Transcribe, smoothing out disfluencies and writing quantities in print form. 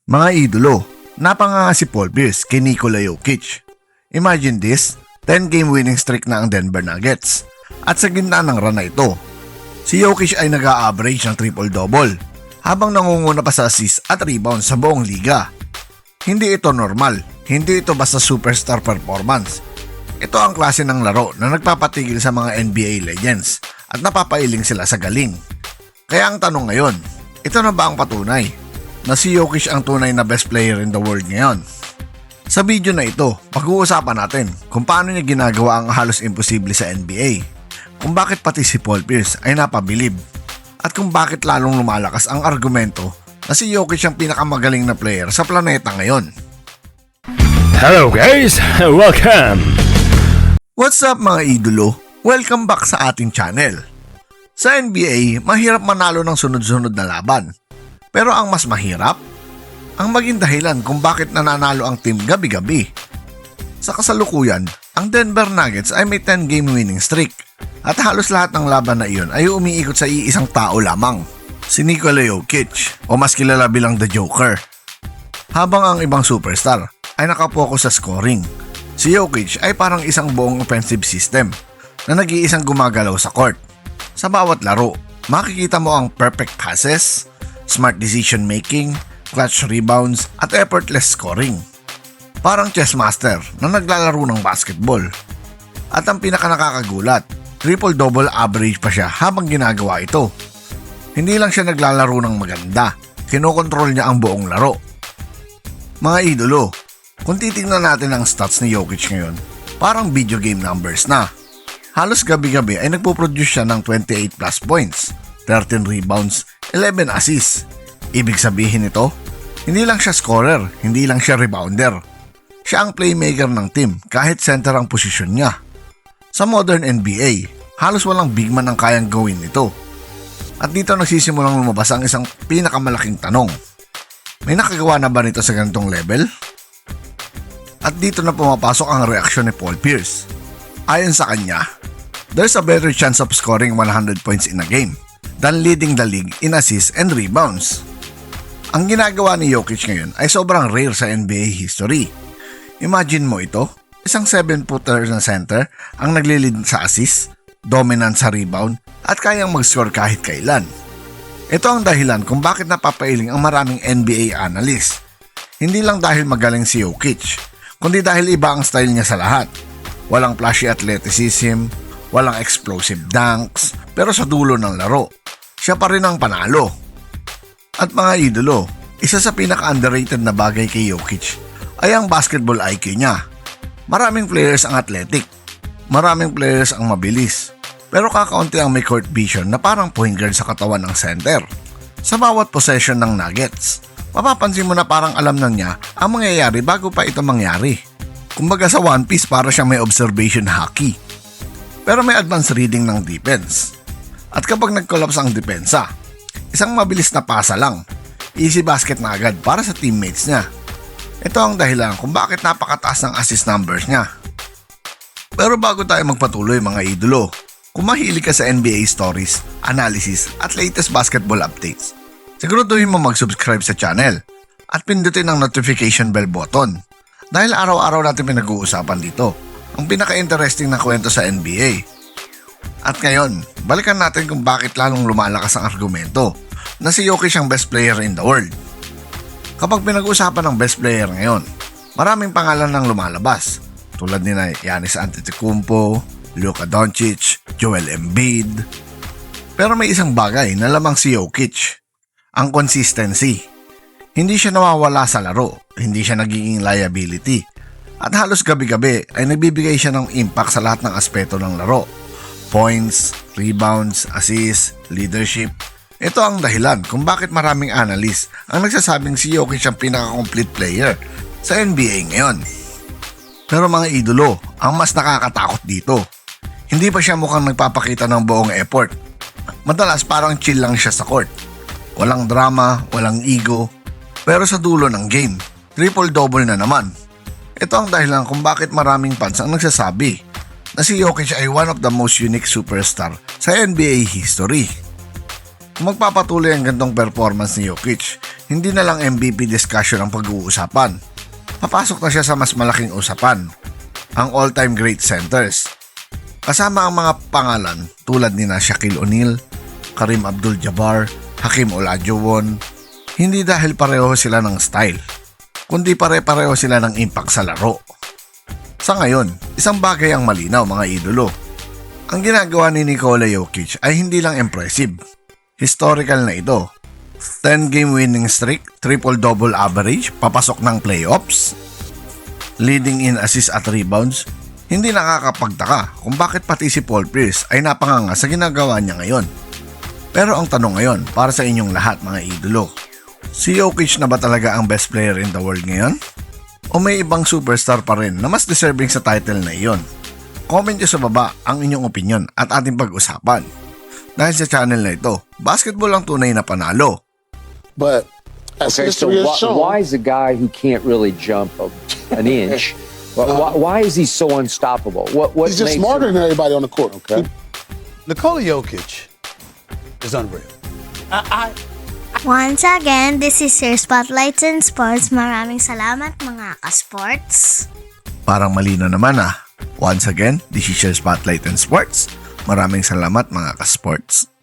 Mga idolo, napanganga si Paul Pierce kay Nikola Jokic. Imagine this, 10-game winning streak na ang Denver Nuggets. At sa gitna ng run na ito, si Jokic ay nag-a-average ng triple-double habang nangunguna pa sa assist at rebound sa buong liga. Hindi ito normal, hindi ito basta superstar performance. Ito ang klase ng laro na nagpapatigil sa mga NBA legends at napapailing sila sa galing. Kaya ang tanong ngayon, ito na ba ang patunay na si Jokic ang tunay na best player in the world ngayon? Sa video na ito, pag-uusapan natin kung paano niya ginagawa ang halos imposible sa NBA, kung bakit pati si Paul Pierce ay napabilib, at kung bakit lalong lumalakas ang argumento na si Jokic ang pinakamagaling na player sa planeta ngayon. Hello guys, welcome! What's up mga idolo? Welcome back sa ating channel. Sa NBA, mahirap manalo ng sunod-sunod na laban. Pero ang mas mahirap, ang maging dahilan kung bakit nananalo ang team gabi-gabi. Sa kasalukuyan, ang Denver Nuggets ay may 10-game winning streak at halos lahat ng laban na iyon ay umiikot sa iisang tao lamang, si Nikola Jokic o mas kilala bilang The Joker. Habang ang ibang superstar ay nakapokus sa scoring, si Jokic ay parang isang buong offensive system na nag-iisang gumagalaw sa court. Sa bawat laro, makikita mo ang perfect passes, smart decision making, clutch rebounds at effortless scoring. Parang chess master na naglalaro ng basketball. At ang pinaka nakakagulat, triple-double average pa siya habang ginagawa ito. Hindi lang siya naglalaro ng maganda, kinokontrol niya ang buong laro. Mga idolo, kung titingnan natin ang stats ni Jokic ngayon, parang video game numbers na. Halos gabi-gabi ay nagpo-produce siya ng 28 plus points, 13 rebounds, 11 assists. Ibig sabihin nito, hindi lang siya scorer, hindi lang siya rebounder. Siya ang playmaker ng team kahit center ang posisyon niya. Sa modern NBA, halos walang big man ang kayang gawin nito. At dito nagsisimulang lumabas ang isang pinakamalaking tanong. May nakagawa na ba nito sa ganitong level? At dito na pumapasok ang reaksyon ni Paul Pierce. Ayon sa kanya, there's a better chance of scoring 100 points in a game than leading the league in assists and rebounds. Ang ginagawa ni Jokic ngayon ay sobrang rare sa NBA history. Imagine mo ito, isang 7-footer na center ang naglilid sa assist, dominant sa rebound at kayang mag-score kahit kailan. Ito ang dahilan kung bakit napapailing ang maraming NBA analyst. Hindi lang dahil magaling si Jokic, kundi dahil iba ang style niya sa lahat. Walang flashy athleticism, walang explosive dunks, pero sa dulo ng laro, siya pa rin ang panalo. At mga idolo, isa sa pinaka-underrated na bagay kay Jokic ay ang basketball IQ niya. Maraming players ang athletic, maraming players ang mabilis, pero kakaunti ang may court vision na parang point guard sa katawan ng center. Sa bawat possession ng Nuggets, mapapansin mo na parang alam na niya ang mangyayari bago pa ito mangyari. Kumbaga sa One Piece para siyang may observation hockey. Pero may advanced reading ng defense. At kapag nag-collapse ang depensa, isang mabilis na pasa lang, easy basket na agad para sa teammates niya. Ito ang dahilan kung bakit napakataas ng assist numbers niya. Pero bago tayo magpatuloy mga idolo, kung mahilig ka sa NBA stories, analysis at latest basketball updates, siguraduhin mo mag-subscribe sa channel at pindutin ang notification bell button. Dahil araw-araw natin pinag-uusapan dito ang pinaka-interesting na kwento sa NBA. At ngayon, balikan natin kung bakit lalong lumalakas ang argumento na si Jokic ang best player in the world. Kapag pinag-uusapan ng best player ngayon, maraming pangalan nang lumalabas tulad ni Giannis Antetokounmpo, Luka Doncic, Joel Embiid. Pero may isang bagay na lamang si Jokic, ang consistency. Hindi siya nawawala sa laro, hindi siya nagiging liability, at halos gabi-gabi ay nagbibigay siya ng impact sa lahat ng aspeto ng laro. Points, rebounds, assists, leadership. Ito ang dahilan kung bakit maraming analyst ang nagsasabing si Jokic ang pinaka-complete player sa NBA ngayon. Pero mga idolo, ang mas nakakatakot dito, hindi pa siya mukhang nagpapakita ng buong effort. Madalas parang chill lang siya sa court. Walang drama, walang ego. Pero sa dulo ng game, triple-double na naman. Ito ang dahilan kung bakit maraming fans ang nagsasabi na si Jokic ay one of the most unique superstar sa NBA history. Kung magpapatuloy ang gantong performance ni Jokic, hindi na lang MVP discussion ang pag-uusapan. Papasok na siya sa mas malaking usapan, ang all-time great centers. Kasama ang mga pangalan tulad ni Shaquille O'Neal, Kareem Abdul-Jabbar, Hakeem Olajuwon. Hindi dahil pareho sila ng style, kundi pare-pareho sila ng impact sa laro. Sa ngayon, isang bagay ang malinaw mga idolo. Ang ginagawa ni Nikola Jokic ay hindi lang impressive. Historical na ito. 10-game winning streak, triple-double average, papasok ng playoffs, leading in assists at rebounds. Hindi nakakapagtaka kung bakit pati si Paul Pierce ay napanganga sa ginagawa niya ngayon. Pero ang tanong ngayon para sa inyong lahat mga idolo, si Jokic na ba talaga ang best player in the world ngayon? O may ibang superstar pa rin na mas deserving sa title na iyon? Comment nyo sa baba ang inyong opinion at ating pag-usapan. Dahil sa channel na ito, basketball ang tunay na panalo. But as Okay, so history has shown, why is a guy who can't really jump an inch? Why is he so unstoppable? What he's just makes smarter him- than everybody on the court. Okay. Nikola Jokic is unreal. Once again, this is your Spotlight in Sports. Maraming salamat mga ka-sports. Parang malino naman ah. Once again, this is your Spotlight in Sports. Maraming salamat mga ka-sports.